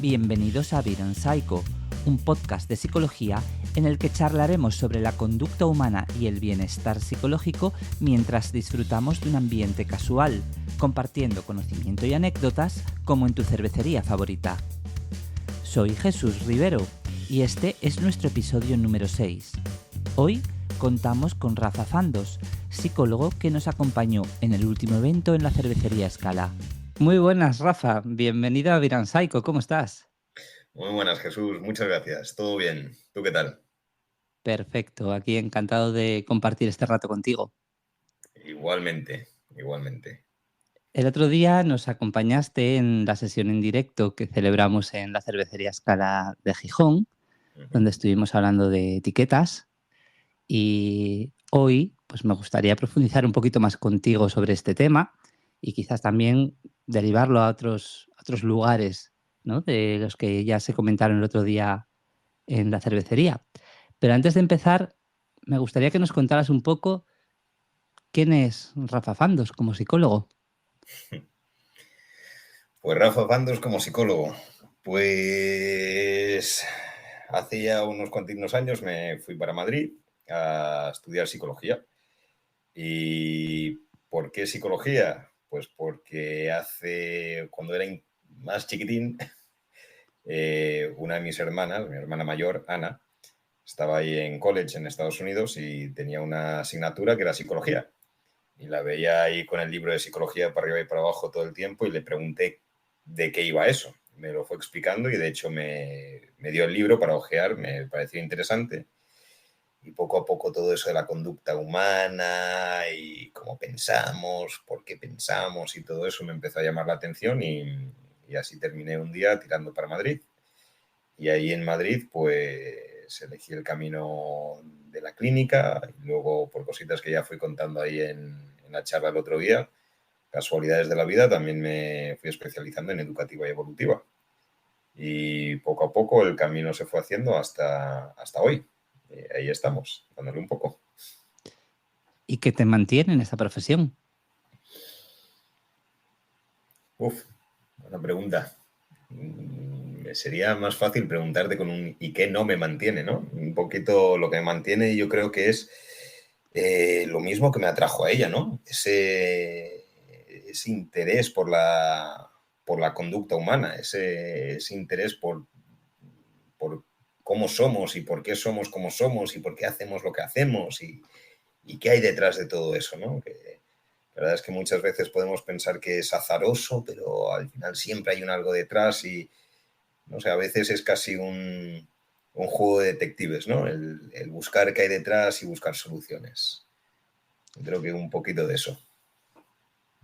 Bienvenidos a Viran Psycho, un podcast de psicología en el que charlaremos sobre la conducta humana y el bienestar psicológico mientras disfrutamos de un ambiente casual, compartiendo conocimiento y anécdotas como en tu cervecería favorita. Soy Jesús Rivero y este es nuestro episodio número 6. Hoy contamos con Rafa Fandos, psicólogo que nos acompañó en el último evento en la cervecería Scala. Muy buenas, Rafa. Bienvenido a Viran Psycho. ¿Cómo estás? Muy buenas, Jesús. Muchas gracias. ¿Todo bien? ¿Tú qué tal? Perfecto. Aquí encantado de compartir este rato contigo. Igualmente, igualmente. El otro día nos acompañaste en la sesión en directo que celebramos en la cervecería Scala de Gijón, donde estuvimos hablando de etiquetas. Y hoy, pues me gustaría profundizar un poquito más contigo sobre este tema y quizás también derivarlo a otros lugares, ¿no? De los que ya se comentaron el otro día en la cervecería. Pero antes de empezar, me gustaría que nos contaras un poco quién es Rafa Fandos como psicólogo. Pues Rafa Fandos como psicólogo. Pues hace ya unos cuantos años me fui para Madrid a estudiar psicología. ¿Y por qué psicología? Pues porque cuando era más chiquitín, una de mis hermanas, mi hermana mayor, Ana, estaba ahí en college en Estados Unidos y tenía una asignatura que era psicología. Y la veía ahí con el libro de psicología para arriba y para abajo todo el tiempo y le pregunté de qué iba eso. Me lo fue explicando y de hecho me dio el libro para hojear, me pareció interesante. Y poco a poco todo eso de la conducta humana y cómo pensamos, por qué pensamos y todo eso me empezó a llamar la atención y así terminé un día tirando para Madrid. Y ahí en Madrid pues elegí el camino de la clínica y luego por cositas que ya fui contando ahí en la charla el otro día, casualidades de la vida, también me fui especializando en educativa y evolutiva. Y poco a poco el camino se fue haciendo hasta hoy. Ahí estamos, dándole un poco. ¿Y qué te mantiene en esta profesión? Uf, buena pregunta. Sería más fácil preguntarte con un ¿y qué no me mantiene?, ¿no? Un poquito lo que me mantiene yo creo que es lo mismo que me atrajo a ella, ¿no? Ese interés por la conducta humana, ese interés por cómo somos y por qué somos como somos y por qué hacemos lo que hacemos y qué hay detrás de todo eso, ¿no? Que la verdad es que muchas veces podemos pensar que es azaroso, pero al final siempre hay un algo detrás y, no sé, a veces es casi un juego de detectives, ¿no? El buscar qué hay detrás y buscar soluciones. Creo que un poquito de eso.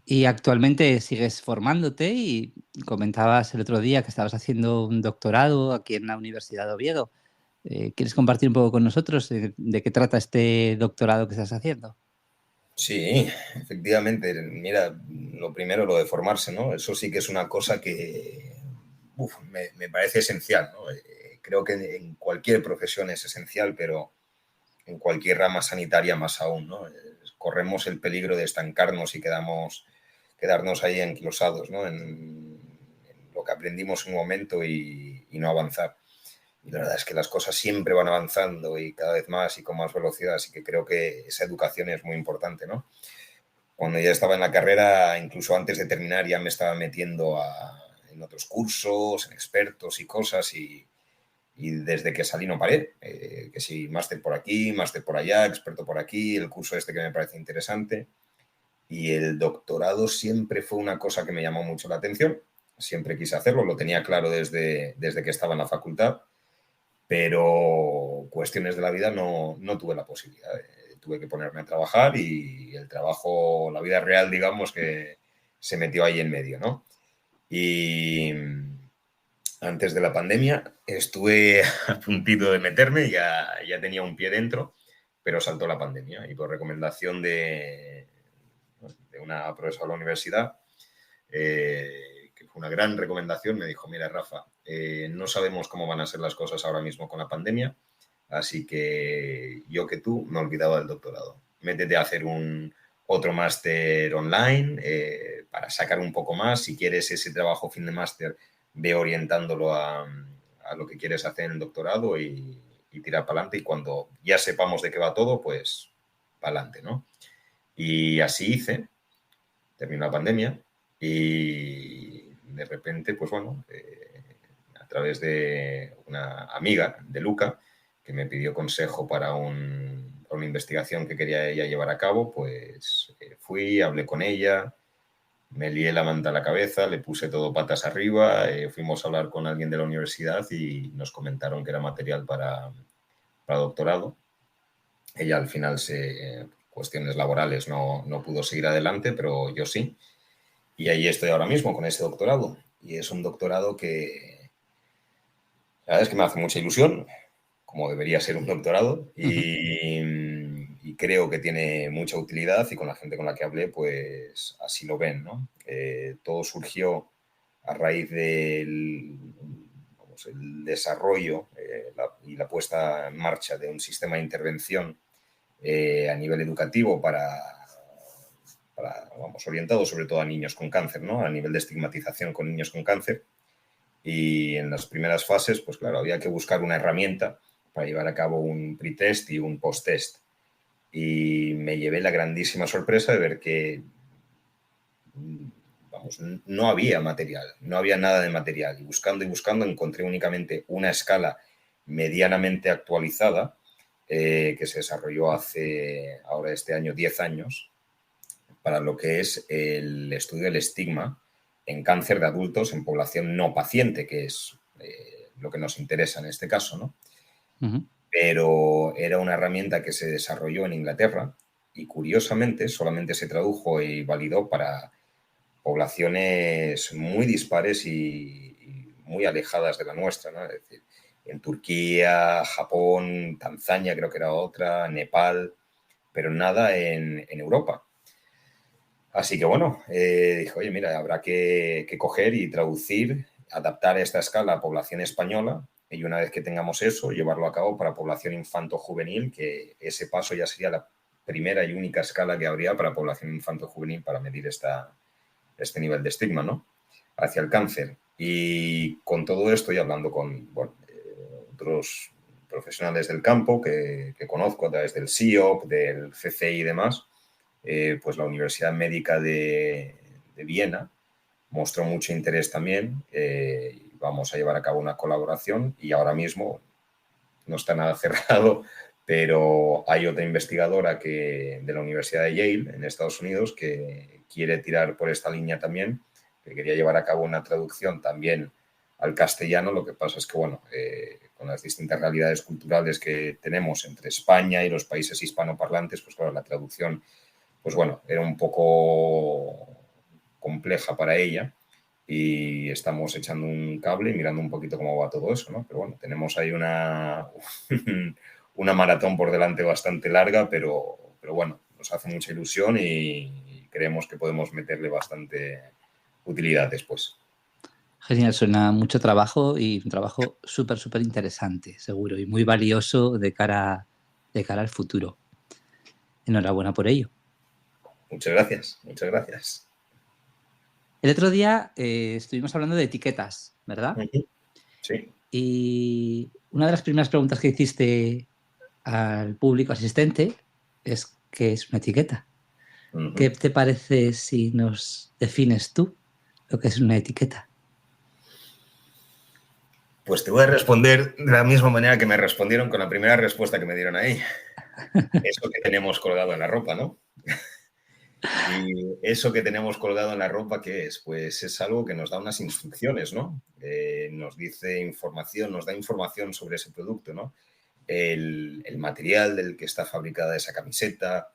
Y actualmente sigues formándote y comentabas el otro día que estabas haciendo un doctorado aquí en la Universidad de Oviedo. ¿Quieres compartir un poco con nosotros de qué trata este doctorado que estás haciendo? Sí, efectivamente. Mira, lo primero, lo de formarse, ¿no? Eso sí que es una cosa que me parece esencial, ¿no? Creo que en cualquier profesión es esencial, pero en cualquier rama sanitaria más aún, ¿no? Corremos el peligro de estancarnos y quedarnos ahí enquilosados, ¿no? En lo que aprendimos en un momento y no avanzar. Y la verdad es que las cosas siempre van avanzando y cada vez más y con más velocidad, así que creo que esa educación es muy importante, ¿no? Cuando ya estaba en la carrera, incluso antes de terminar, ya me estaba metiendo en otros cursos, en expertos y cosas y desde que salí no paré, que sí, máster por aquí, máster por allá, experto por aquí, el curso este que me parece interesante. Y el doctorado siempre fue una cosa que me llamó mucho la atención, siempre quise hacerlo, lo tenía claro desde que estaba en la facultad, pero cuestiones de la vida no tuve la posibilidad. Tuve que ponerme a trabajar y el trabajo, la vida real, digamos, que se metió ahí en medio, ¿no? Y antes de la pandemia estuve a puntito de meterme, ya tenía un pie dentro, pero saltó la pandemia y por recomendación de una profesora de la universidad, que fue una gran recomendación, me dijo, mira, Rafa, no sabemos cómo van a ser las cosas ahora mismo con la pandemia, así que yo que tú me olvidaba del doctorado. Métete a hacer otro máster online para sacar un poco más. Si quieres ese trabajo fin de máster, ve orientándolo a lo que quieres hacer en el doctorado y tirar para adelante. Y cuando ya sepamos de qué va todo, pues para adelante, ¿no? Y así hice, terminó la pandemia y de repente, pues bueno, a través de una amiga de Luca, que me pidió consejo para una investigación que quería ella llevar a cabo, pues fui, hablé con ella, me lié la manta a la cabeza, le puse todo patas arriba, fuimos a hablar con alguien de la universidad y nos comentaron que era material para doctorado. Ella al final, cuestiones laborales, no pudo seguir adelante, pero yo sí. Y ahí estoy ahora mismo con ese doctorado. Y es un doctorado que, la verdad es que me hace mucha ilusión, como debería ser un doctorado, y creo que tiene mucha utilidad y con la gente con la que hablé, pues así lo ven, ¿no? Todo surgió a raíz del el desarrollo y la puesta en marcha de un sistema de intervención a nivel educativo vamos, orientado sobre todo a niños con cáncer, ¿no? A nivel de estigmatización con niños con cáncer. Y en las primeras fases, pues claro, había que buscar una herramienta para llevar a cabo un pre-test y un post-test. Y me llevé la grandísima sorpresa de ver que, vamos, no había material, no había nada de material. Y buscando encontré únicamente una escala medianamente actualizada que se desarrolló hace, ahora este año, 10 años, para lo que es el estudio del estigma en cáncer de adultos en población no paciente, que es lo que nos interesa en este caso, ¿no? Pero era una herramienta que se desarrolló en Inglaterra y curiosamente solamente se tradujo y validó para poblaciones muy dispares y muy alejadas de la nuestra, ¿no? Es decir, en Turquía, Japón, Tanzania creo que era otra, Nepal, pero nada en Europa. Así que bueno, dije, oye, mira, habrá que coger y traducir, adaptar esta escala a población española y una vez que tengamos eso, llevarlo a cabo para población infanto-juvenil, que ese paso ya sería la primera y única escala que habría para población infanto-juvenil para medir este nivel de estigma, ¿no? Hacia el cáncer. Y con todo esto y hablando con otros profesionales del campo que conozco a través del SIOP, del CCI y demás, pues la Universidad Médica de Viena mostró mucho interés también. Vamos a llevar a cabo una colaboración y ahora mismo no está nada cerrado, pero hay otra investigadora de la Universidad de Yale en Estados Unidos que quiere tirar por esta línea también, que quería llevar a cabo una traducción también al castellano. Lo que pasa es que, bueno, con las distintas realidades culturales que tenemos entre España y los países hispanoparlantes, pues claro, la traducción, pues bueno, era un poco compleja para ella y estamos echando un cable y mirando un poquito cómo va todo eso, ¿no? Pero bueno, tenemos ahí una maratón por delante bastante larga, pero bueno, nos hace mucha ilusión y creemos que podemos meterle bastante utilidad después. Genial, suena mucho trabajo y un trabajo súper, súper interesante, seguro, y muy valioso de cara al futuro. Enhorabuena por ello. Muchas gracias, muchas gracias. El otro día estuvimos hablando de etiquetas, ¿verdad? Sí. Y una de las primeras preguntas que hiciste al público asistente es ¿qué es una etiqueta? ¿Qué te parece si nos defines tú lo que es una etiqueta? Pues te voy a responder de la misma manera que me respondieron con la primera respuesta que me dieron ahí. Eso que tenemos colgado en la ropa, ¿no? Y eso que tenemos colgado en la ropa, ¿qué es? Pues es algo que nos da unas instrucciones, ¿no? Nos dice información, nos da información sobre ese producto, ¿no? El material del que está fabricada esa camiseta,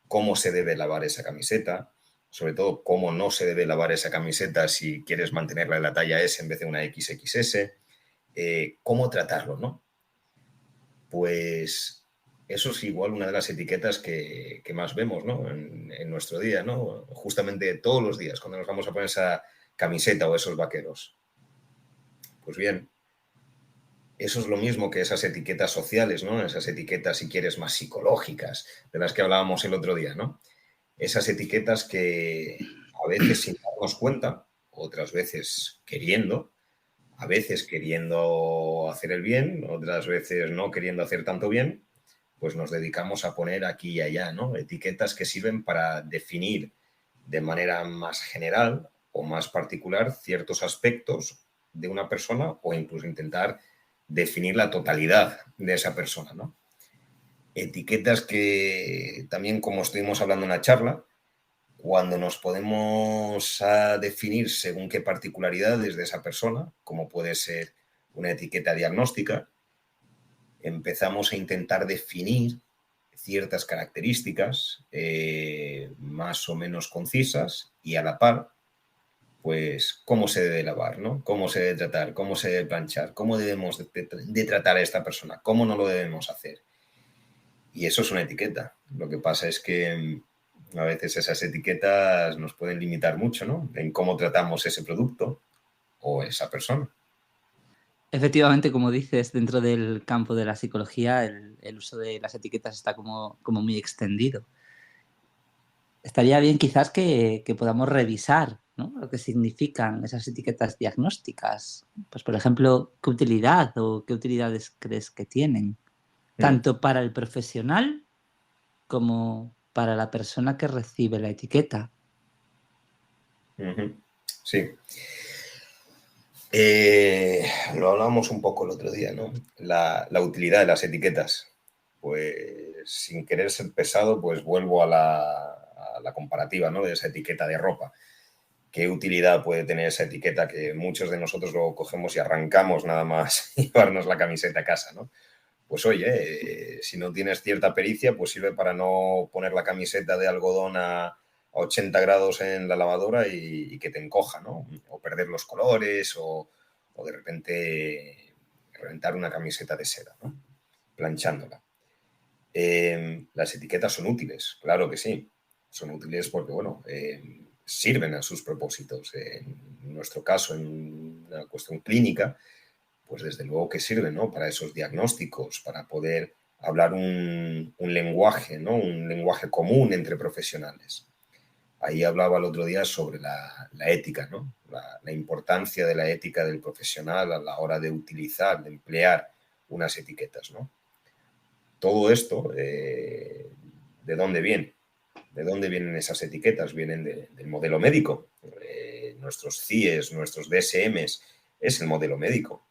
cómo se debe lavar esa camiseta, sobre todo cómo no se debe lavar esa camiseta si quieres mantenerla en la talla S en vez de una XXS, cómo tratarlo, ¿no? Pues eso es igual una de las etiquetas que más vemos, ¿no? En nuestro día, ¿no? Justamente todos los días, cuando nos vamos a poner esa camiseta o esos vaqueros. Pues bien, eso es lo mismo que esas etiquetas sociales, ¿no? Esas etiquetas, si quieres, más psicológicas, de las que hablábamos el otro día, ¿no? Esas etiquetas que a veces sin darnos cuenta, otras veces queriendo, a veces queriendo hacer el bien, otras veces no queriendo hacer tanto bien, pues nos dedicamos a poner aquí y allá, ¿no? Etiquetas que sirven para definir de manera más general o más particular ciertos aspectos de una persona o incluso intentar definir la totalidad de esa persona, ¿no? Etiquetas que también, como estuvimos hablando en la charla, cuando nos podemos definir según qué particularidades de esa persona, como puede ser una etiqueta diagnóstica, empezamos a intentar definir ciertas características más o menos concisas y a la par, pues cómo se debe lavar, ¿no? Cómo se debe tratar, cómo se debe planchar, cómo debemos de tratar a esta persona, cómo no lo debemos hacer. Y eso es una etiqueta. Lo que pasa es que a veces esas etiquetas nos pueden limitar mucho, ¿no? En cómo tratamos ese producto o esa persona. Efectivamente, como dices, dentro del campo de la psicología, el uso de las etiquetas está como muy extendido. Estaría bien quizás que podamos revisar, ¿no?, lo que significan esas etiquetas diagnósticas. Pues, por ejemplo, ¿qué utilidad o qué utilidades crees que tienen? Tanto para el profesional como para la persona que recibe la etiqueta. Sí. Lo hablábamos un poco el otro día, ¿no? La utilidad de las etiquetas. Pues sin querer ser pesado, pues vuelvo a la comparativa, ¿no? De esa etiqueta de ropa. ¿Qué utilidad puede tener esa etiqueta que muchos de nosotros lo cogemos y arrancamos nada más llevarnos la camiseta a casa, ¿no? Pues oye, si no tienes cierta pericia, pues sirve para no poner la camiseta de algodón a 80 grados en la lavadora y que te encoja, ¿no? O perder los colores o de repente reventar una camiseta de seda, ¿no? Planchándola. Las etiquetas son útiles, claro que sí. Son útiles porque, bueno, sirven a sus propósitos. En nuestro caso, en una cuestión clínica, pues desde luego que sirve, ¿no? Para esos diagnósticos, para poder hablar un lenguaje, ¿no? Un lenguaje común entre profesionales. Ahí hablaba el otro día sobre la ética, ¿no? La importancia de la ética del profesional a la hora de utilizar, de emplear unas etiquetas, ¿no? Todo esto, ¿de dónde viene? ¿De dónde vienen esas etiquetas? Vienen del modelo médico. Nuestros CIEs, nuestros DSMs, es el modelo médico.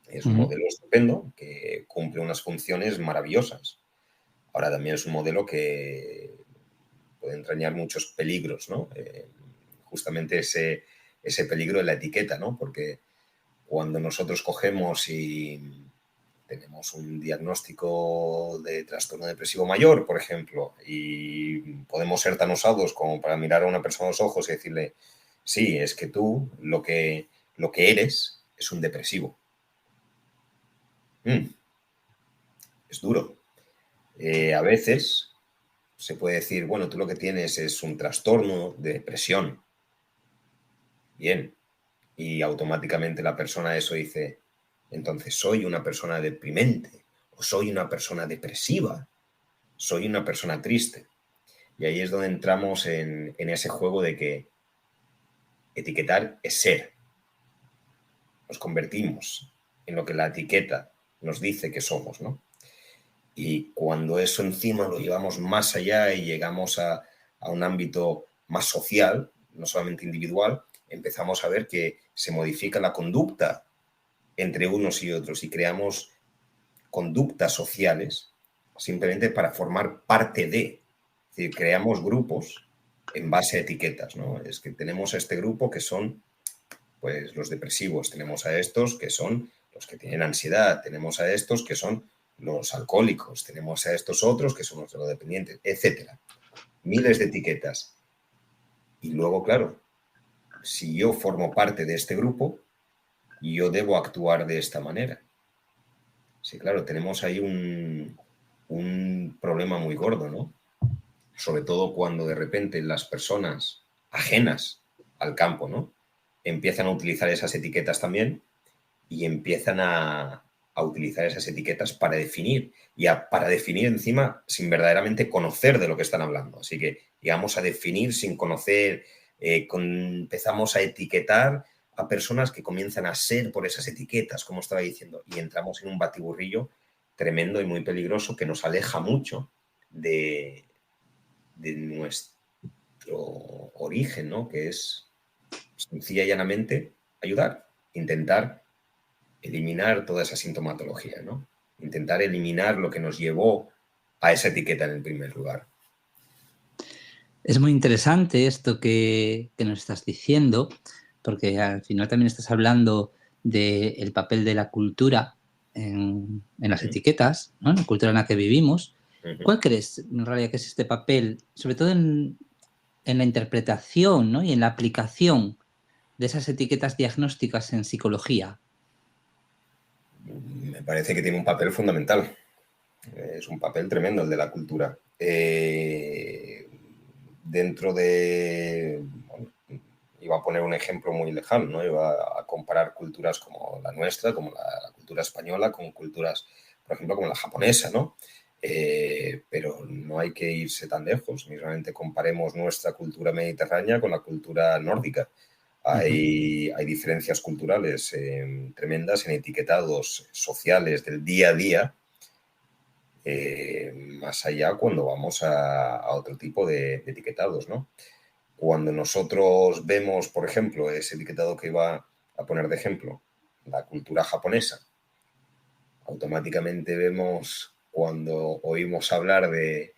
Es un modelo estupendo que cumple unas funciones maravillosas. Ahora también es un modelo que puede entrañar muchos peligros, ¿no? Justamente ese peligro de la etiqueta, ¿no? Porque cuando nosotros cogemos y tenemos un diagnóstico de trastorno depresivo mayor, por ejemplo, y podemos ser tan osados como para mirar a una persona a los ojos y decirle, sí, es que tú lo que eres es un depresivo. Es duro. A veces se puede decir, bueno, tú lo que tienes es un trastorno de depresión. Bien. Y automáticamente la persona eso dice, entonces soy una persona deprimente o soy una persona depresiva, soy una persona triste. Y ahí es donde entramos en ese juego de que etiquetar es ser. Nos convertimos en lo que la etiqueta nos dice que somos, ¿no? Y cuando eso encima lo llevamos más allá y llegamos a un ámbito más social, no solamente individual, empezamos a ver que se modifica la conducta entre unos y otros y creamos conductas sociales simplemente para formar parte de. Es decir, creamos grupos en base a etiquetas, ¿no? Es que tenemos a este grupo que son pues los depresivos, tenemos a estos que son los que tienen ansiedad, tenemos a estos que son los alcohólicos, tenemos a estos otros que son los drogodependientes, etcétera. Miles de etiquetas. Y luego, claro, si yo formo parte de este grupo, yo debo actuar de esta manera. Sí, claro, tenemos ahí un problema muy gordo, ¿no? Sobre todo cuando de repente las personas ajenas al campo, ¿no? Empiezan a utilizar esas etiquetas también y empiezan a utilizar esas etiquetas para definir para definir encima sin verdaderamente conocer de lo que están hablando. Así que llegamos a definir sin conocer, empezamos a etiquetar a personas que comienzan a ser por esas etiquetas, como estaba diciendo, y entramos en un batiburrillo tremendo y muy peligroso que nos aleja mucho de nuestro origen, ¿no? Que es sencilla y llanamente ayudar, intentar eliminar toda esa sintomatología, ¿no? Intentar eliminar lo que nos llevó a esa etiqueta en el primer lugar. Es muy interesante esto que nos estás diciendo, porque al final también estás hablando del papel de la cultura en las etiquetas, ¿no? En la cultura en la que vivimos. ¿Cuál crees, en realidad, que es este papel, sobre todo en la interpretación, ¿no? Y en la aplicación de esas etiquetas diagnósticas en psicología? Me parece que tiene un papel fundamental. Es un papel tremendo el de la cultura. Dentro de... Bueno, iba a poner un ejemplo muy lejano, ¿no? Iba a comparar culturas como la nuestra, como la cultura española, con culturas, por ejemplo, como la japonesa, ¿no? Pero no hay que irse tan lejos. Mismamente comparemos nuestra cultura mediterránea con la cultura nórdica. Hay diferencias culturales tremendas en etiquetados sociales del día a día, más allá cuando vamos a otro tipo de etiquetados, ¿no? Cuando nosotros vemos, por ejemplo, ese etiquetado que iba a poner de ejemplo, la cultura japonesa, automáticamente vemos cuando oímos hablar de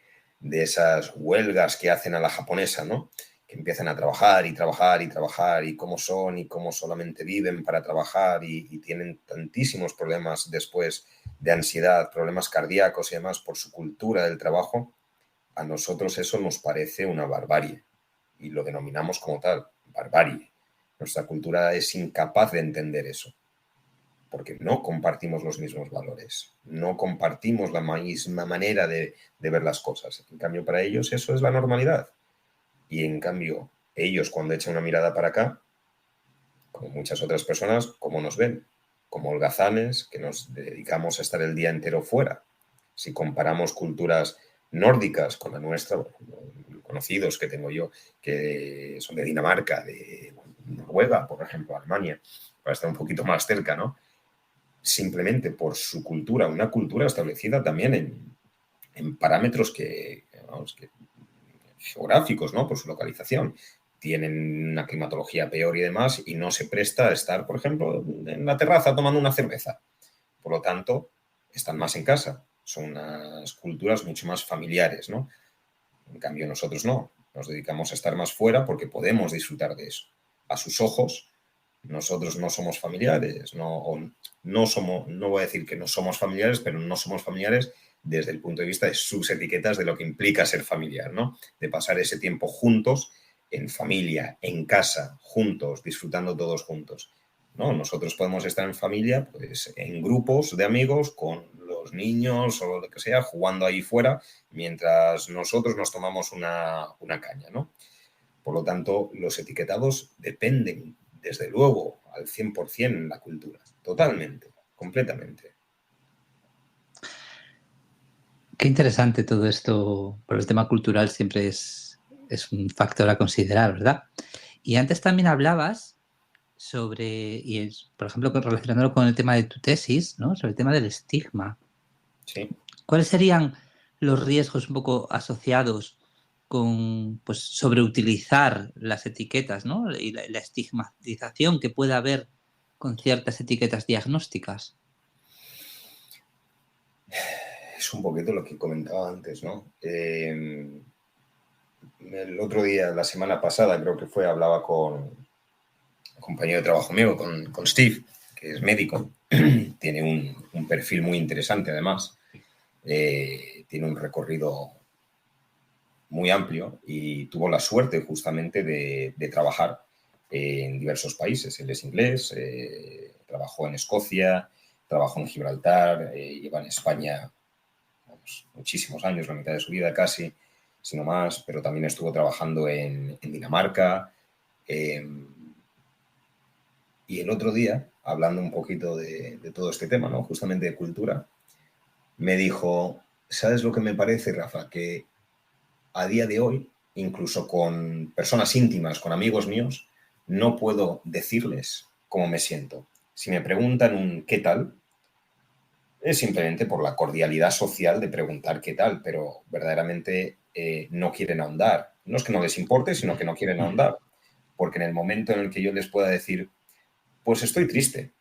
esas huelgas que hacen a la japonesa, ¿no? Que empiezan a trabajar y trabajar y trabajar y cómo son y cómo solamente viven para trabajar y tienen tantísimos problemas después de ansiedad, problemas cardíacos y demás por su cultura del trabajo, a nosotros eso nos parece una barbarie y lo denominamos como tal, barbarie. Nuestra cultura es incapaz de entender eso porque no compartimos los mismos valores, no compartimos la misma manera de ver las cosas. En cambio, para ellos eso es la normalidad. Y en cambio, ellos cuando echan una mirada para acá, como muchas otras personas, ¿cómo nos ven? Como holgazanes que nos dedicamos a estar el día entero fuera. Si comparamos culturas nórdicas con la nuestra, bueno, conocidos que tengo yo, que son de Dinamarca, de Noruega, por ejemplo, Alemania, para estar un poquito más cerca, ¿no? Simplemente por su cultura, una cultura establecida también en parámetros que geográficos, ¿no? Por su localización. Tienen una climatología peor y demás y no se presta a estar, por ejemplo, en la terraza tomando una cerveza. Por lo tanto, están más en casa. Son unas culturas mucho más familiares, ¿no? En cambio, nosotros no. Nos dedicamos a estar más fuera porque podemos disfrutar de eso. A sus ojos, nosotros no somos familiares, no somos, no voy a decir que no somos familiares, pero no somos familiares desde el punto de vista de sus etiquetas de lo que implica ser familiar, ¿no? De pasar ese tiempo juntos, en familia, en casa, juntos, disfrutando todos juntos. ¿No? Nosotros podemos estar en familia, pues en grupos de amigos, con los niños o lo que sea, jugando ahí fuera, mientras nosotros nos tomamos una caña, ¿no? Por lo tanto, los etiquetados dependen, desde luego, al 100% en la cultura. Totalmente, completamente. Qué interesante todo esto, pero el tema cultural siempre es un factor a considerar, ¿verdad? Y antes también hablabas sobre, por ejemplo, relacionándolo con el tema de tu tesis, ¿no? Sobre el tema del estigma. Sí. ¿Cuáles serían los riesgos un poco asociados con, pues, sobreutilizar las etiquetas, ¿no? Y la estigmatización que pueda haber con ciertas etiquetas diagnósticas? Es un poquito lo que comentaba antes, ¿no? El otro día, la semana pasada, creo que fue, hablaba con un compañero de trabajo mío, con Steve, que es médico. Tiene un perfil muy interesante, además. Tiene un recorrido muy amplio y tuvo la suerte justamente de trabajar en diversos países. Él es inglés, trabajó en Escocia, trabajó en Gibraltar, lleva en España muchísimos años, la mitad de su vida casi, si no más, pero también estuvo trabajando en Dinamarca. Y el otro día, hablando un poquito de todo este tema, ¿no? Justamente de cultura, me dijo, ¿sabes lo que me parece, Rafa? Que a día de hoy, incluso con personas íntimas, con amigos míos, no puedo decirles cómo me siento. Si me preguntan un ¿qué tal?, es simplemente por la cordialidad social de preguntar qué tal, pero verdaderamente no quieren ahondar. No es que no les importe, sino que no quieren ahondar. Porque en el momento en el que yo les pueda decir, pues estoy triste,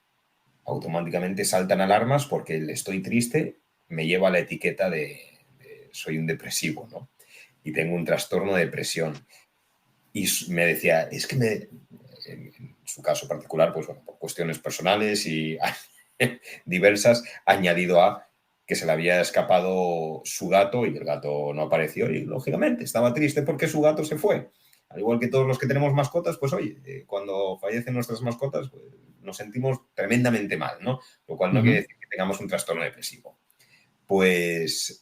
automáticamente saltan alarmas porque el estoy triste me lleva a la etiqueta de soy un depresivo, ¿no? Y tengo un trastorno de depresión. Y me decía, es que en su caso particular, pues bueno, por cuestiones personales y diversas, añadido a que se le había escapado su gato y el gato no apareció y, lógicamente, estaba triste porque su gato se fue. Al igual que todos los que tenemos mascotas, pues oye, cuando fallecen nuestras mascotas, pues, nos sentimos tremendamente mal, ¿no? Lo cual no quiere decir que tengamos un trastorno depresivo. Pues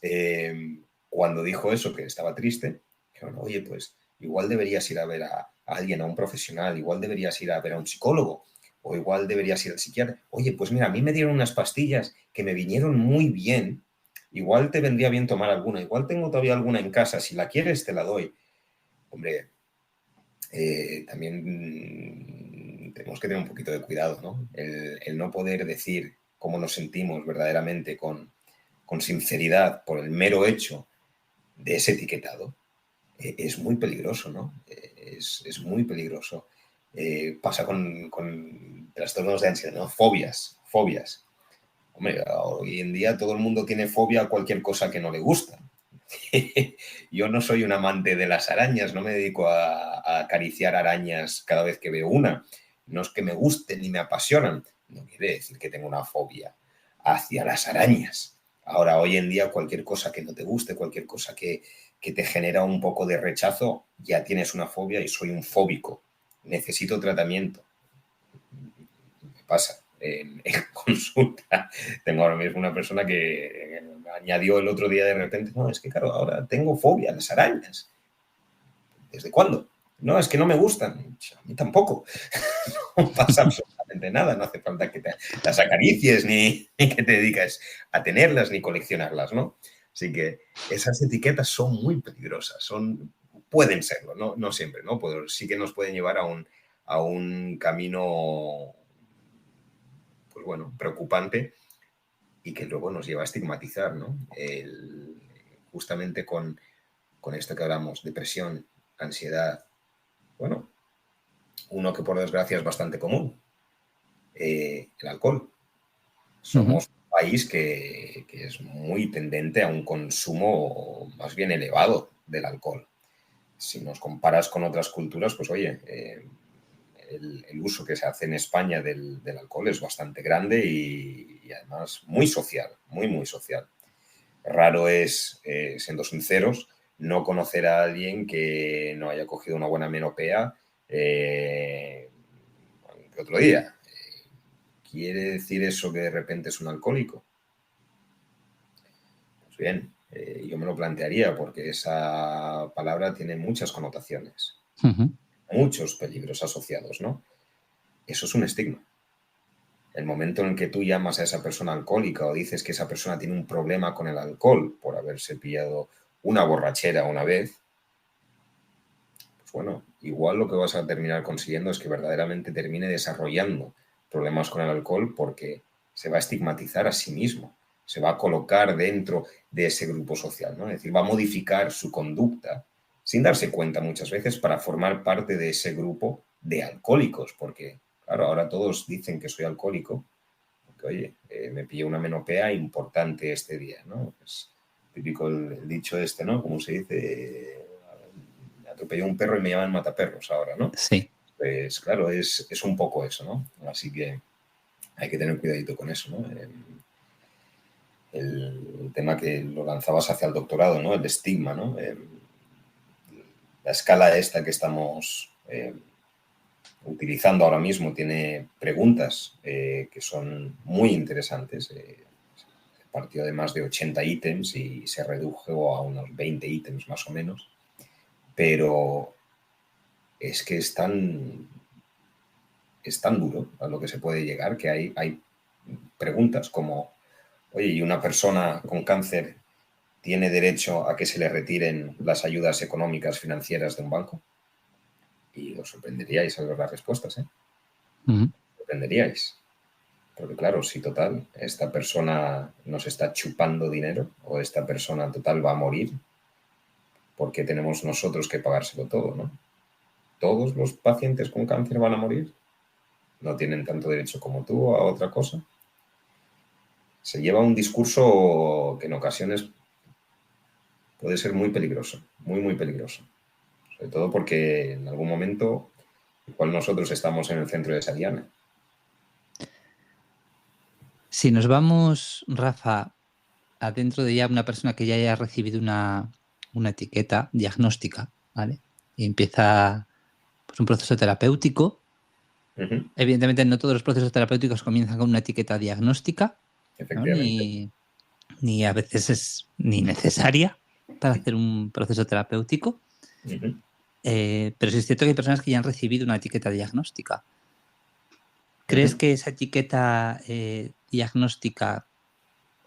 cuando dijo eso, que estaba triste, dijeron, oye, pues igual deberías ir a ver a alguien, a un profesional, igual deberías ir a ver a un psicólogo, o igual deberías ir al psiquiatra. Oye, pues mira, a mí me dieron unas pastillas que me vinieron muy bien, igual te vendría bien tomar alguna, igual tengo todavía alguna en casa, si la quieres te la doy. Hombre, también tenemos que tener un poquito de cuidado, ¿no? El no poder decir cómo nos sentimos verdaderamente con sinceridad por el mero hecho de ese etiquetado, es muy peligroso, ¿no? Es muy peligroso. Pasa con trastornos de ansiedad, ¿no? Fobias. Hombre, hoy en día todo el mundo tiene fobia a cualquier cosa que no le gusta. Yo no soy un amante de las arañas, no me dedico a acariciar arañas cada vez que veo una. No es que me gusten ni me apasionan. No quiere decir que tenga una fobia hacia las arañas. Ahora, hoy en día, cualquier cosa que no te guste, cualquier cosa que te genera un poco de rechazo, ya tienes una fobia y soy un fóbico. Necesito tratamiento. Me pasa en consulta. Tengo ahora mismo una persona que añadió el otro día de repente, no, es que claro, ahora tengo fobia a las arañas. ¿Desde cuándo? No, es que no me gustan. A mí tampoco. No pasa absolutamente nada. No hace falta que te las acaricies ni que te dediques a tenerlas ni coleccionarlas, ¿no? Así que esas etiquetas son muy peligrosas. Pueden serlo, no siempre, ¿no? Pero sí que nos pueden llevar a un camino, pues bueno, preocupante y que luego nos lleva a estigmatizar, ¿no? Justamente con esto que hablamos, depresión, ansiedad, bueno, uno que por desgracia es bastante común, el alcohol. Somos un país que es muy tendente a un consumo más bien elevado del alcohol. Si nos comparas con otras culturas, pues oye, el uso que se hace en España del alcohol es bastante grande y además muy social, muy social. Raro es, siendo sinceros, no conocer a alguien que no haya cogido una buena menopea el otro día. ¿Quiere decir eso que de repente es un alcohólico? Pues bien, yo me lo plantearía porque esa palabra tiene muchas connotaciones, muchos peligros asociados, ¿no? Eso es un estigma. El momento en el que tú llamas a esa persona alcohólica o dices que esa persona tiene un problema con el alcohol por haberse pillado una borrachera una vez, pues bueno, igual lo que vas a terminar consiguiendo es que verdaderamente termine desarrollando problemas con el alcohol porque se va a estigmatizar a sí mismo, se va a colocar dentro de ese grupo social, ¿no? Es decir, va a modificar su conducta sin darse cuenta muchas veces para formar parte de ese grupo de alcohólicos, porque claro, ahora todos dicen que soy alcohólico, porque oye, me pillé una menopea importante este día, ¿no? Es típico el dicho este, ¿no? Como se dice, atropelló un perro y me llaman mataperros ahora, ¿no? Sí. Pues claro, es un poco eso, ¿no? Así que hay que tener cuidadito con eso, ¿no? El tema que lo lanzabas hacia el doctorado, ¿no? El estigma, ¿no? La escala esta que estamos utilizando ahora mismo tiene preguntas que son muy interesantes. Partió de más de 80 ítems y se redujo a unos 20 ítems más o menos. Pero es que es tan duro a lo que se puede llegar que hay preguntas como, oye, ¿y una persona con cáncer tiene derecho a que se le retiren las ayudas económicas financieras de un banco? Y os sorprenderíais al ver las respuestas, ¿eh? sorprenderíais. Porque claro, si total, esta persona nos está chupando dinero o esta persona total va a morir, ¿por qué tenemos nosotros que pagárselo todo, no? ¿Todos los pacientes con cáncer van a morir? ¿No tienen tanto derecho como tú a otra cosa? Se lleva un discurso que en ocasiones puede ser muy peligroso, muy, muy peligroso. Sobre todo porque en algún momento, igual nosotros estamos en el centro de esa diana. Si nos vamos, Rafa, adentro de ya una persona que ya haya recibido una etiqueta diagnóstica, ¿vale? Y empieza pues, un proceso terapéutico. Evidentemente, no todos los procesos terapéuticos comienzan con una etiqueta diagnóstica, ¿no? Ni a veces es ni necesaria para hacer un proceso terapéutico. Pero sí es cierto que hay personas que ya han recibido una etiqueta diagnóstica. ¿Crees que esa etiqueta diagnóstica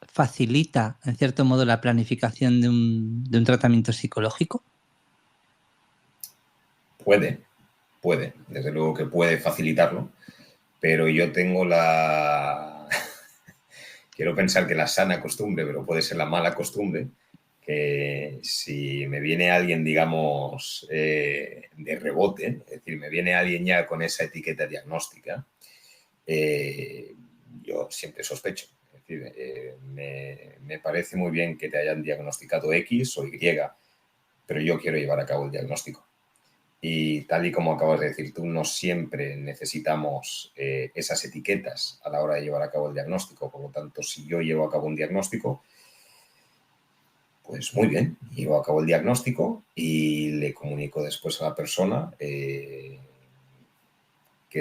facilita, en cierto modo, la planificación de un tratamiento psicológico? Puede, desde luego que puede facilitarlo, pero yo tengo quiero pensar que la sana costumbre, pero puede ser la mala costumbre, que si me viene alguien, digamos, de rebote, es decir, me viene alguien ya con esa etiqueta diagnóstica, yo siempre sospecho. Es decir, me parece muy bien que te hayan diagnosticado X o Y, pero yo quiero llevar a cabo el diagnóstico. Y tal y como acabas de decir tú, no siempre necesitamos esas etiquetas a la hora de llevar a cabo el diagnóstico. Por lo tanto, si yo llevo a cabo un diagnóstico, pues muy bien, llevo a cabo el diagnóstico y le comunico después a la persona qué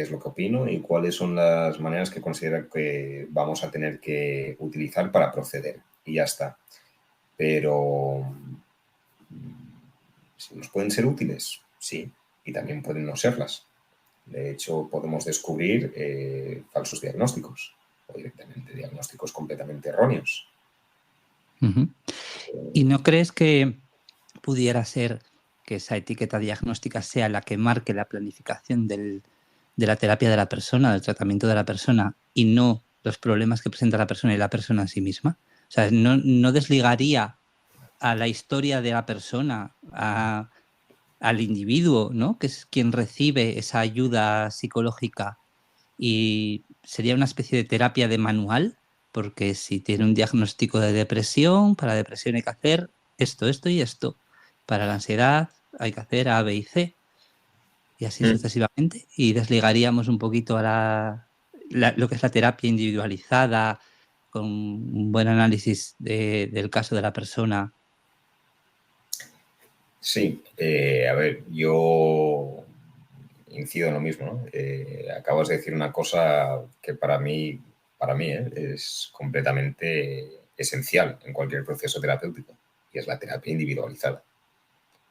es lo que opino y cuáles son las maneras que considero que vamos a tener que utilizar para proceder. Y ya está. Pero si nos pueden ser útiles, sí, y también pueden no serlas. De hecho, podemos descubrir falsos diagnósticos o directamente diagnósticos completamente erróneos. ¿Y no crees que pudiera ser que esa etiqueta diagnóstica sea la que marque la planificación de la terapia de la persona, del tratamiento de la persona, y no los problemas que presenta la persona y la persona en sí misma? O sea, no desligaría a la historia de la persona, al individuo, ¿no? Que es quien recibe esa ayuda psicológica, y sería una especie de terapia de manual, porque si tiene un diagnóstico de depresión, para depresión hay que hacer esto, esto y esto. Para la ansiedad hay que hacer A, B y C, y así sucesivamente. Y desligaríamos un poquito a lo que es la terapia individualizada, con un buen análisis del caso de la persona. Sí, a ver, yo incido en lo mismo, ¿no? Acabas de decir una cosa que para mí es completamente esencial en cualquier proceso terapéutico, y es la terapia individualizada.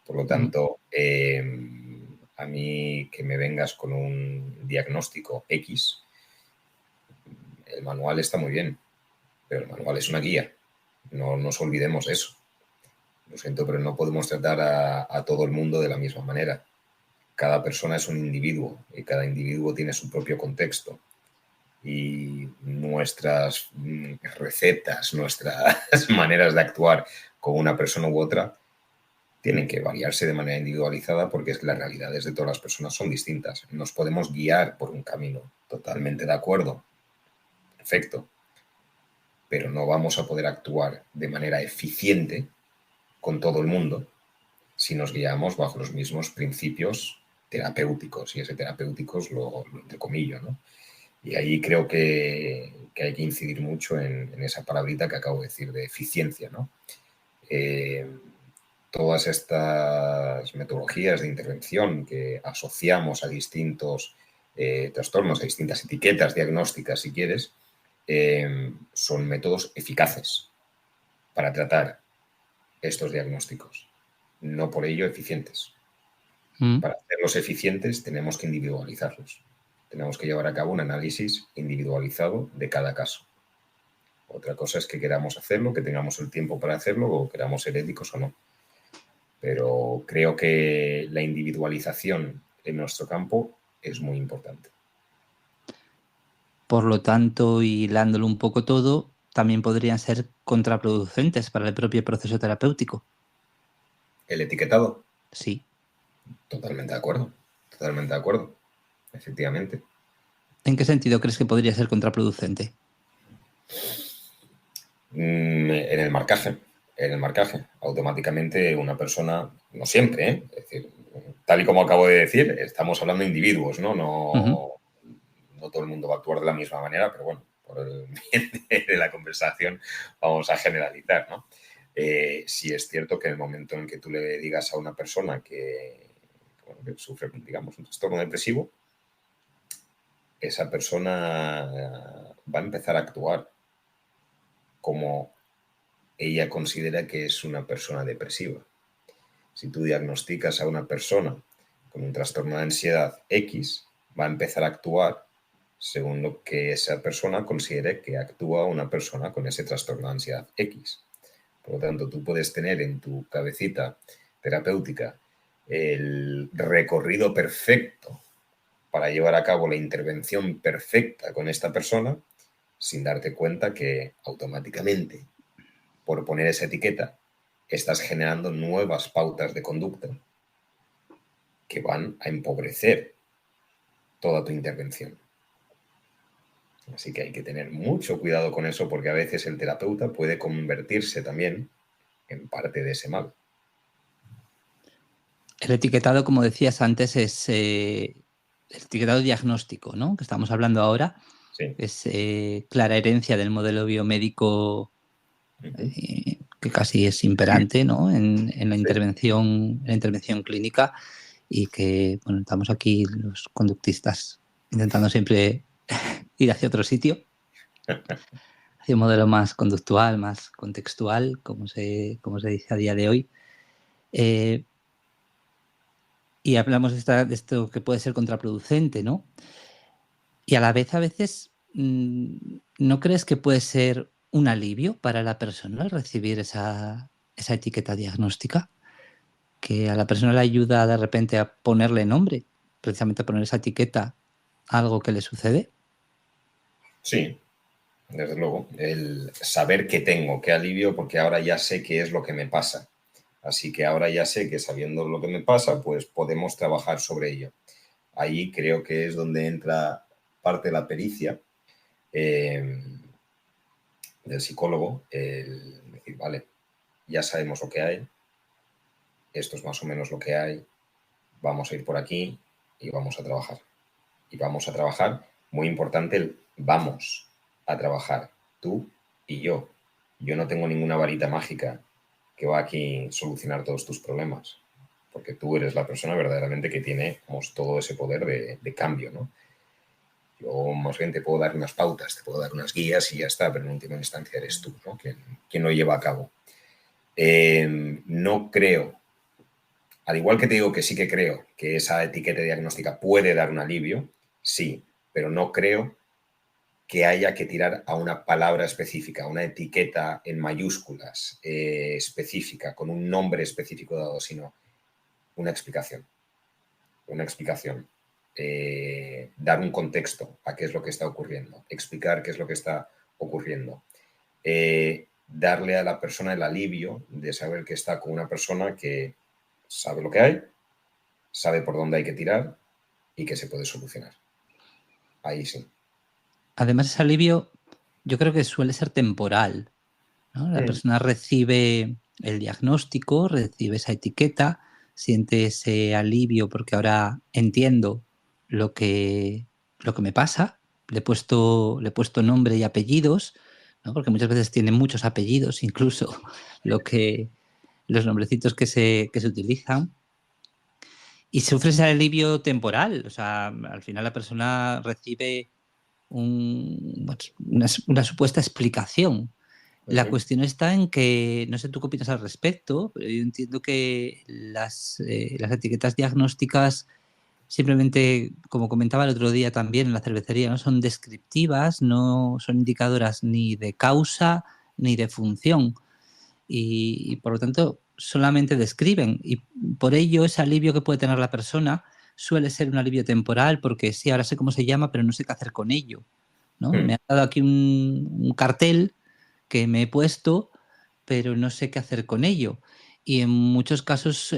Por lo tanto, a mí que me vengas con un diagnóstico X, el manual está muy bien, pero el manual es una guía. No nos olvidemos eso. Lo siento, pero no podemos tratar a todo el mundo de la misma manera. Cada persona es un individuo y cada individuo tiene su propio contexto. Y nuestras recetas, nuestras maneras de actuar con una persona u otra tienen que variarse de manera individualizada, porque es que las realidades de todas las personas son distintas. Nos podemos guiar por un camino, totalmente de acuerdo, perfecto, pero no vamos a poder actuar de manera eficiente con todo el mundo si nos guiamos bajo los mismos principios terapéuticos, y ese terapéuticos lo entrecomillo, ¿no? Y ahí creo que hay que incidir mucho en esa palabrita que acabo de decir, de eficiencia, ¿no? Todas estas metodologías de intervención que asociamos a distintos trastornos, a distintas etiquetas diagnósticas, si quieres, son métodos eficaces para tratar estos diagnósticos, no por ello eficientes. Para hacerlos eficientes tenemos que individualizarlos. Tenemos que llevar a cabo un análisis individualizado de cada caso. Otra cosa es que queramos hacerlo, que tengamos el tiempo para hacerlo o queramos ser éticos o no. Pero creo que la individualización en nuestro campo es muy importante. Por lo tanto, hilándolo un poco todo, también podrían ser contraproducentes para el propio proceso terapéutico. ¿El etiquetado? Sí. Totalmente de acuerdo. Totalmente de acuerdo. Efectivamente. ¿En qué sentido crees que podría ser contraproducente? En el marcaje. En el marcaje. Automáticamente una persona, no siempre, ¿eh? Es decir, tal y como acabo de decir, estamos hablando de individuos, ¿no? No todo el mundo va a actuar de la misma manera, pero bueno, por el bien de la conversación vamos a generalizar, ¿no? Sí es cierto que en el momento en que tú le digas a una persona bueno, que sufre, digamos, un trastorno depresivo, esa persona va a empezar a actuar como ella considera que es una persona depresiva. Si tú diagnosticas a una persona con un trastorno de ansiedad X, va a empezar a actuar según lo que esa persona considere que actúa una persona con ese trastorno de ansiedad X. Por lo tanto, tú puedes tener en tu cabecita terapéutica el recorrido perfecto para llevar a cabo la intervención perfecta con esta persona sin darte cuenta que automáticamente, por poner esa etiqueta, estás generando nuevas pautas de conducta que van a empobrecer toda tu intervención. Así que hay que tener mucho cuidado con eso porque a veces el terapeuta puede convertirse también en parte de ese mal. El etiquetado, como decías antes, es el etiquetado diagnóstico, ¿no? Que estamos hablando ahora. Sí. Es clara herencia del modelo biomédico que casi es imperante, ¿no? en la intervención clínica, y que, bueno, estamos aquí los conductistas intentando siempre ir hacia otro sitio, hacia un modelo más conductual, más contextual, como se dice a día de hoy. Y hablamos de esto que puede ser contraproducente, ¿no? Y a la vez, a veces, ¿no crees que puede ser un alivio para la persona el recibir esa etiqueta diagnóstica? Que a la persona le ayuda de repente a ponerle nombre, precisamente a poner esa etiqueta a algo que le sucede. Sí, desde luego. El saber qué tengo, qué alivio, porque ahora ya sé qué es lo que me pasa. Así que ahora ya sé que sabiendo lo que me pasa, pues podemos trabajar sobre ello. Ahí creo que es donde entra parte de la pericia del psicólogo, el decir, vale, ya sabemos lo que hay, esto es más o menos lo que hay, vamos a ir por aquí y vamos a trabajar. Y vamos a trabajar, muy importante el vamos a trabajar, tú y yo. Yo no tengo ninguna varita mágica que va aquí a solucionar todos tus problemas, porque tú eres la persona verdaderamente que tiene todo ese poder de cambio, ¿no? Yo más bien te puedo dar unas pautas, te puedo dar unas guías y ya está, pero en última instancia eres tú, ¿no? quien lo lleva a cabo. No creo, al igual que te digo que sí que creo que esa etiqueta diagnóstica puede dar un alivio, sí, pero no creo que haya que tirar a una palabra específica, a una etiqueta en mayúsculas específica, con un nombre específico dado, sino una explicación. Una explicación. Dar un contexto a qué es lo que está ocurriendo, explicar qué es lo que está ocurriendo. Darle a la persona el alivio de saber que está con una persona que sabe lo que hay, sabe por dónde hay que tirar y que se puede solucionar. Ahí sí. Además, ese alivio yo creo que suele ser temporal, ¿no? La persona recibe el diagnóstico, recibe esa etiqueta, siente ese alivio porque ahora entiendo lo que me pasa, le he puesto nombre y apellidos, ¿no? Porque muchas veces tiene muchos apellidos, incluso los nombrecitos que se utilizan. Y sufre ese alivio temporal, o sea, al final la persona recibe una supuesta explicación. La cuestión está en que, no sé tú qué opinas al respecto, pero yo entiendo que las etiquetas diagnósticas simplemente, como comentaba el otro día también en la cervecería, no son descriptivas, no son indicadoras ni de causa ni de función. Y por lo tanto solamente describen, y por ello ese alivio que puede tener la persona suele ser un alivio temporal porque sí, ahora sé cómo se llama, pero no sé qué hacer con ello. ¿no? Mm. Me han dado aquí un cartel que me he puesto, pero no sé qué hacer con ello. Y en muchos casos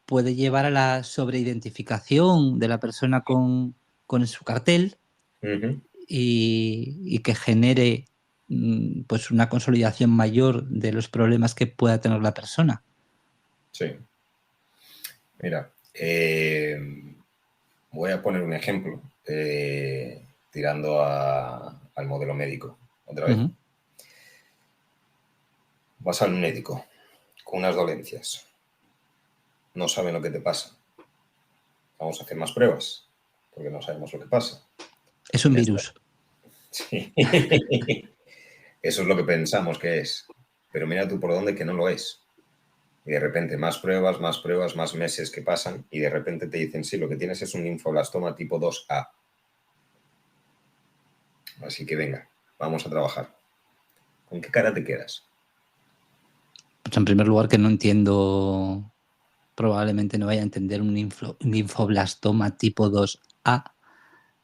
puede llevar a la sobreidentificación de la persona con su cartel Ujú. y que genere pues una consolidación mayor de los problemas que pueda tener la persona. Sí. Mira, voy a poner un ejemplo tirando al modelo médico. Otra vez. Ujú. Vas al médico con unas dolencias. No saben lo que te pasa. Vamos a hacer más pruebas porque no sabemos lo que pasa. Es Y un ya está. virus. Sí. Eso es lo que pensamos que es. Pero mira tú por dónde que no lo es. Y de repente más pruebas, más meses que pasan y de repente te dicen, sí, lo que tienes es un linfoblastoma tipo 2A. Así que venga, vamos a trabajar. ¿Con qué cara te quedas? Pues en primer lugar que no entiendo, probablemente no vaya a entender un linfoblastoma tipo 2A,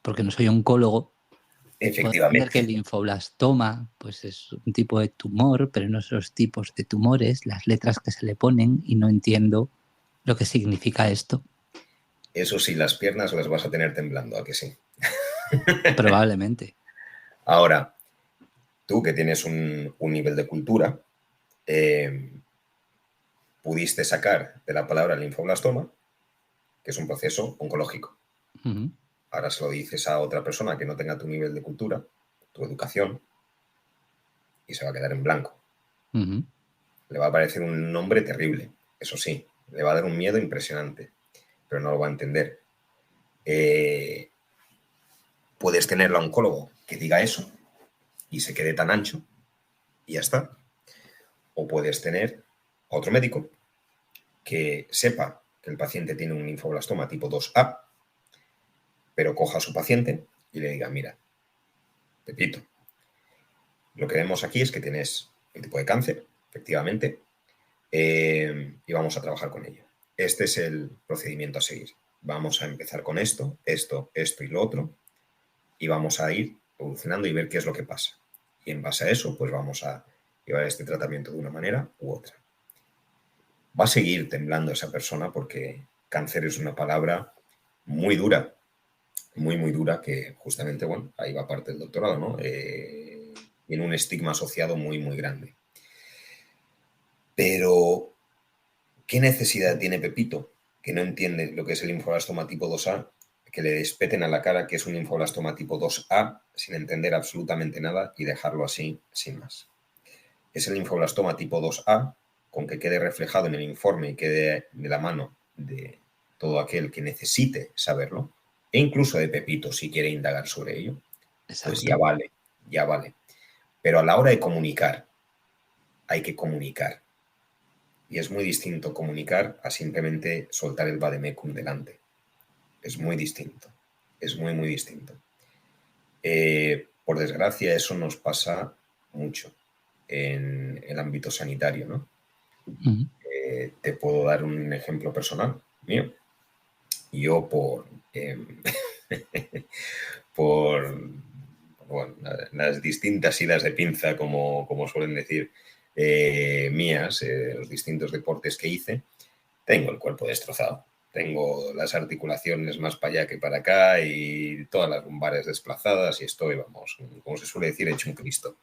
porque no soy oncólogo. Puedo entender que el Efectivamente. linfoblastoma pues es un tipo de tumor, pero no son los tipos de tumores, las letras que se le ponen, y no entiendo lo que significa esto. Eso sí, las piernas las vas a tener temblando, ¿a que sí? Probablemente. Ahora, tú que tienes un nivel de cultura, eh, pudiste sacar de la palabra linfoblastoma, que es un proceso oncológico. Ujú. Ahora se lo dices a otra persona que no tenga tu nivel de cultura, tu educación, y se va a quedar en blanco. Ujú. Le va a parecer un nombre terrible, eso sí, le va a dar un miedo impresionante, pero no lo va a entender. Eh, puedes tener a un oncólogo que diga eso y se quede tan ancho y ya está. O puedes tener a otro médico que sepa que el paciente tiene un linfoblastoma tipo 2A, pero coja a su paciente y le diga, mira, Pepito, lo que vemos aquí es que tienes un tipo de cáncer, efectivamente, y vamos a trabajar con ello. Este es el procedimiento a seguir. Vamos a empezar con esto y lo otro, y vamos a ir evolucionando y ver qué es lo que pasa. Y en base a eso, pues vamos a llevar este tratamiento de una manera u otra. Va a seguir temblando esa persona porque cáncer es una palabra muy dura, muy dura, que justamente, bueno, ahí va parte del doctorado, ¿no? Tiene un estigma asociado muy grande. Pero, ¿qué necesidad tiene Pepito, que no entiende lo que es el linfoblastoma tipo 2A, que le despeten a la cara que es un linfoblastoma tipo 2A sin entender absolutamente nada y dejarlo así, sin más? Es el linfoblastoma tipo 2A, con que quede reflejado en el informe y quede de la mano de todo aquel que necesite saberlo, e incluso de Pepito si quiere indagar sobre ello, pues Exacto. ya vale. Pero a la hora de comunicar, hay que comunicar. Y es muy distinto comunicar a simplemente soltar el vademecum delante. Es muy distinto. Es muy distinto. Por desgracia, eso nos pasa mucho en el ámbito sanitario, ¿no? Ujú. Te puedo dar un ejemplo personal mío. Yo por bueno, las distintas idas de pinza, como suelen decir, mías, los distintos deportes que hice, tengo el cuerpo destrozado. Tengo las articulaciones más para allá que para acá y todas las lumbares desplazadas y estoy, vamos, como se suele decir, hecho un Cristo.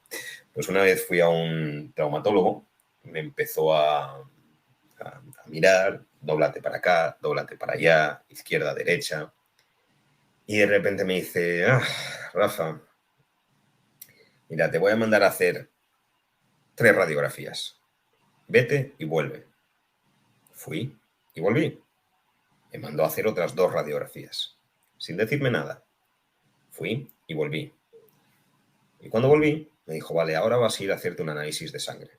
Pues una vez fui a un traumatólogo, me empezó a mirar, dóblate para acá, dóblate para allá, izquierda, derecha, y de repente me dice, Rafa, mira, te voy a mandar a hacer 3 radiografías. Vete y vuelve. Fui y volví. Me mandó a hacer otras 2 radiografías. Sin decirme nada. Fui y volví. Y cuando volví, me dijo, vale, ahora vas a ir a hacerte un análisis de sangre.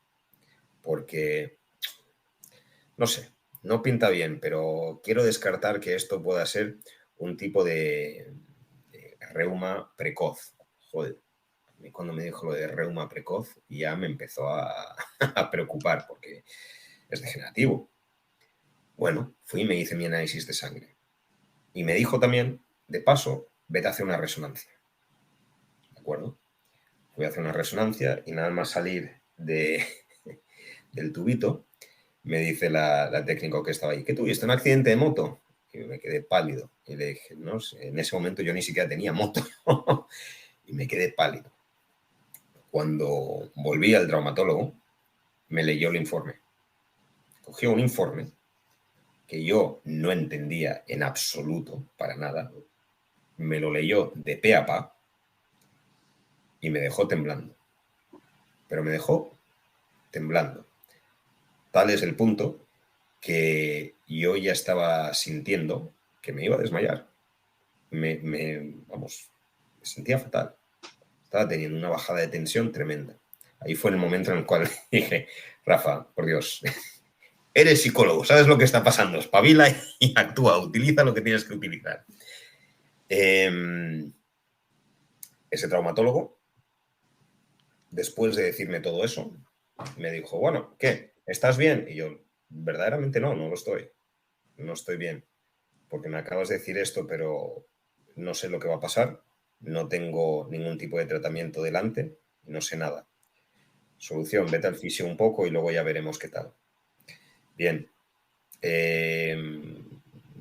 Porque, no sé, no pinta bien, pero quiero descartar que esto pueda ser un tipo de reuma precoz. Joder, cuando me dijo lo de reuma precoz, ya me empezó a preocupar porque es degenerativo. Bueno, fui y me hice mi análisis de sangre. Y me dijo también, de paso, vete a hacer una resonancia. ¿De acuerdo? Fui a hacer una resonancia y nada más salir del tubito, me dice la técnico que estaba ahí, ¿qué tuviste? ¿Un accidente de moto? Y me quedé pálido. Y le dije, no sé, en ese momento yo ni siquiera tenía moto. Y me quedé pálido. Cuando volví al traumatólogo, me leyó el informe. Cogió un informe que yo no entendía en absoluto, para nada. Me lo leyó de pe a pa y me dejó temblando. Pero me dejó temblando. Tal es el punto que yo ya estaba sintiendo que me iba a desmayar. Vamos, me sentía fatal. Estaba teniendo una bajada de tensión tremenda. Ahí fue el momento en el cual dije, Rafa, por Dios, eres psicólogo, sabes lo que está pasando, espabila y actúa, utiliza lo que tienes que utilizar. Ese traumatólogo, después de decirme todo eso, me dijo, bueno, ¿qué? ¿Estás bien? Y yo, verdaderamente no lo estoy. No estoy bien. Porque me acabas de decir esto, pero no sé lo que va a pasar. No tengo ningún tipo de tratamiento delante y no sé nada. Solución, vete al fisio un poco y luego ya veremos qué tal. Bien.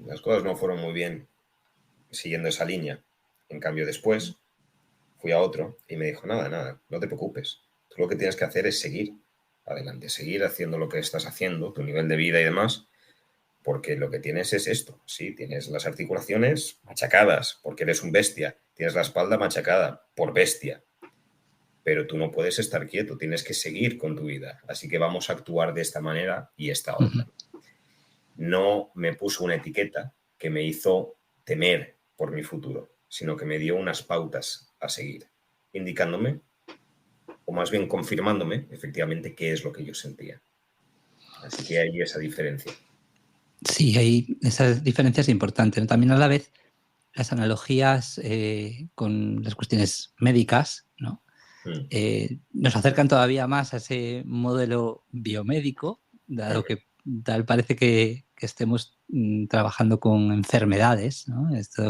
Las cosas no fueron muy bien siguiendo esa línea. En cambio, después fui a otro y me dijo, nada, no te preocupes. Tú lo que tienes que hacer es seguir adelante, seguir haciendo lo que estás haciendo, tu nivel de vida y demás, porque lo que tienes es esto, sí, tienes las articulaciones machacadas, porque eres un bestia, tienes la espalda machacada por bestia, pero tú no puedes estar quieto, tienes que seguir con tu vida, así que vamos a actuar de esta manera y esta otra. No me puso una etiqueta que me hizo temer por mi futuro, sino que me dio unas pautas a seguir, indicándome, o más bien confirmándome, efectivamente, qué es lo que yo sentía. Así que hay esa diferencia. Sí, hay esa diferencia es importante, ¿no? También a la vez las analogías con las cuestiones médicas, ¿no? Nos acercan todavía más a ese modelo biomédico, dado que tal parece que estemos trabajando con enfermedades, ¿no? Este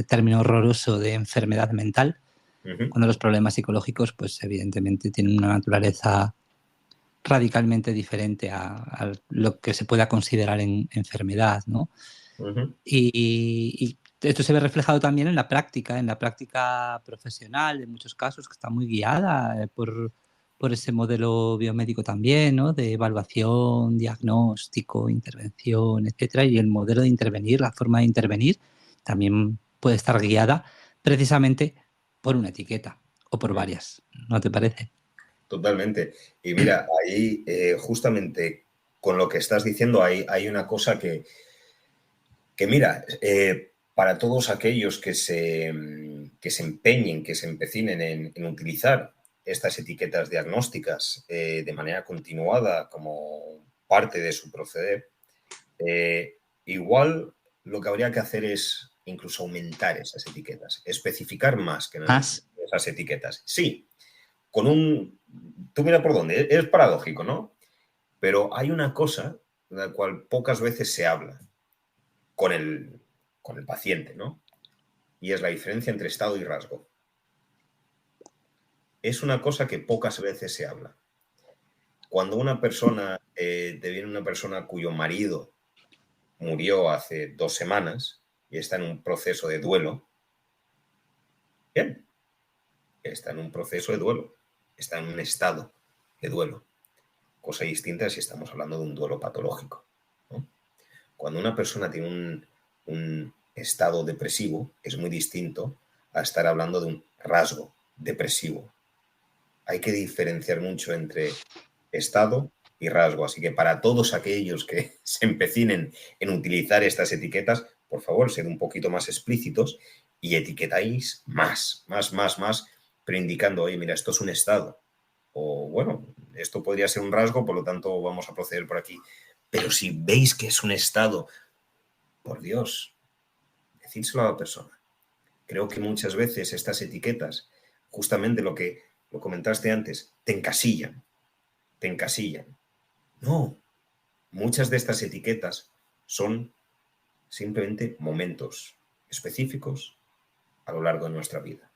término horroroso de enfermedad mental, cuando los problemas psicológicos, pues evidentemente tienen una naturaleza radicalmente diferente a lo que se pueda considerar enfermedad, ¿no? Y esto se ve reflejado también en la práctica profesional, en muchos casos, que está muy guiada por ese modelo biomédico también, ¿no? De evaluación, diagnóstico, intervención, etcétera. Y el modelo de intervenir, la forma de intervenir, también puede estar guiada precisamente por una etiqueta o por varias, ¿no te parece? Totalmente. Y mira, ahí justamente con lo que estás diciendo hay una cosa que mira, para todos aquellos que se empeñen, que se empecinen en utilizar estas etiquetas diagnósticas de manera continuada como parte de su proceder, igual lo que habría que hacer es incluso aumentar esas etiquetas, especificar más que Más. esas etiquetas. Sí, con un... Tú mira por dónde, es paradójico, ¿no? Pero hay una cosa de la cual pocas veces se habla con el paciente, ¿no? Y es la diferencia entre estado y rasgo. Es una cosa que pocas veces se habla. Cuando una persona, te viene una persona cuyo marido murió hace 2 semanas y está en un proceso de duelo, bien, está en un proceso de duelo, está en un estado de duelo. Cosa distinta si estamos hablando de un duelo patológico, ¿no? Cuando una persona tiene un estado depresivo, es muy distinto a estar hablando de un rasgo depresivo. Hay que diferenciar mucho entre estado y rasgo. Así que para todos aquellos que se empecinen en utilizar estas etiquetas, por favor, sed un poquito más explícitos y etiquetáis más, pero indicando, oye, mira, esto es un estado. O bueno, esto podría ser un rasgo, por lo tanto vamos a proceder por aquí. Pero si veis que es un estado, por Dios, decídselo a la persona. Creo que muchas veces estas etiquetas, justamente lo que lo comentaste antes, te encasillan. No, muchas de estas etiquetas son simplemente momentos específicos a lo largo de nuestra vida.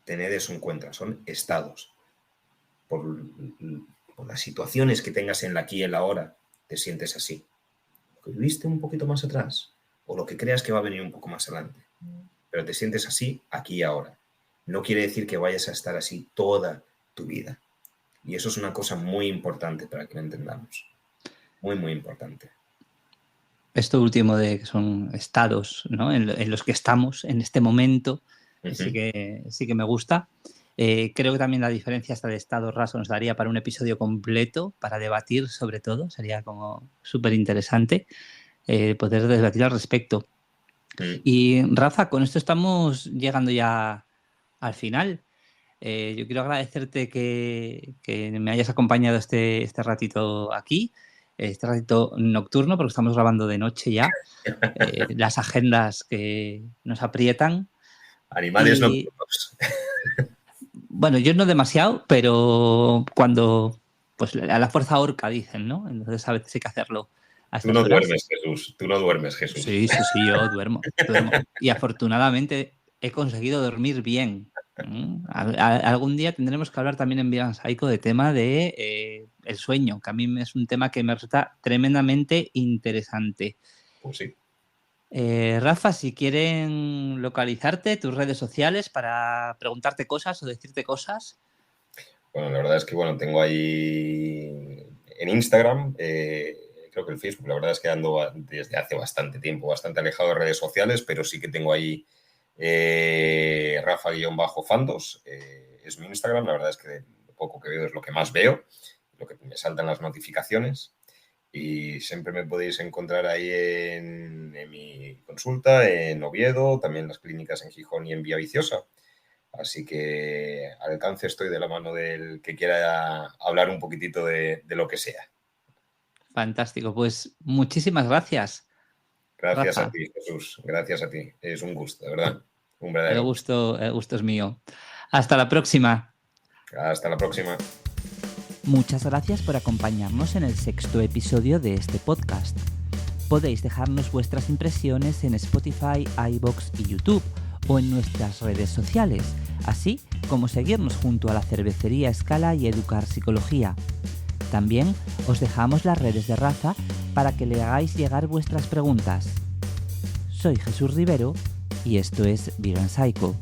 tened eso en cuenta, son estados. Por las situaciones que tengas en la aquí y en la ahora, te sientes así. Lo que viviste un poquito más atrás, o lo que creas que va a venir un poco más adelante, pero te sientes así aquí y ahora. No quiere decir que vayas a estar así toda tu vida. Y eso es una cosa muy importante para que lo entendamos. Muy, muy importante. Esto último de que son estados, ¿no? en los que estamos en este momento, sí que me gusta. Creo que también la diferencia hasta de estado raso nos daría para un episodio completo, para debatir sobre todo. Sería como súper interesante poder debatir al respecto. Y Rafa, con esto estamos llegando ya al final. Yo quiero agradecerte que me hayas acompañado este ratito aquí, este ratito nocturno, porque estamos grabando de noche ya. Las agendas que nos aprietan. Animales nocturnos. Bueno, yo no demasiado, pero cuando pues a la fuerza horca dicen, ¿no? Entonces a veces hay que hacerlo. Tú no duermes, Jesús. Tú no duermes, Jesús. Sí, yo duermo. Y afortunadamente he conseguido dormir bien. Algún día tendremos que hablar también en Vivan Psycho de tema de el sueño, que a mí es un tema que me resulta tremendamente interesante. Pues sí. Rafa, si quieren localizarte, tus redes sociales para preguntarte cosas o decirte cosas. Bueno, la verdad es que tengo ahí en Instagram, creo que el Facebook, la verdad es que ando desde hace bastante tiempo, bastante alejado de redes sociales, pero sí que tengo ahí Rafa-Fandos, es mi Instagram, la verdad es que lo poco que veo es lo que más veo, lo que me saltan las notificaciones. Y siempre me podéis encontrar ahí en mi consulta, en Oviedo, también las clínicas en Gijón y en Villaviciosa. Así que al alcance estoy de la mano del que quiera hablar un poquitito de lo que sea. Fantástico, pues muchísimas gracias. Gracias Rafa. a ti, Jesús. Gracias a ti. Es un gusto, de verdad. Un verdadero gusto. El gusto es mío. Hasta la próxima. Hasta la próxima. Muchas gracias por acompañarnos en el 6º episodio de este podcast. Podéis dejarnos vuestras impresiones en Spotify, iVoox y YouTube o en nuestras redes sociales, así como seguirnos junto a la Cervecería Escala y Educar Psicología. También os dejamos las redes de Rafa para que le hagáis llegar vuestras preguntas. Soy Jesús Rivero y esto es Vivan Psycho.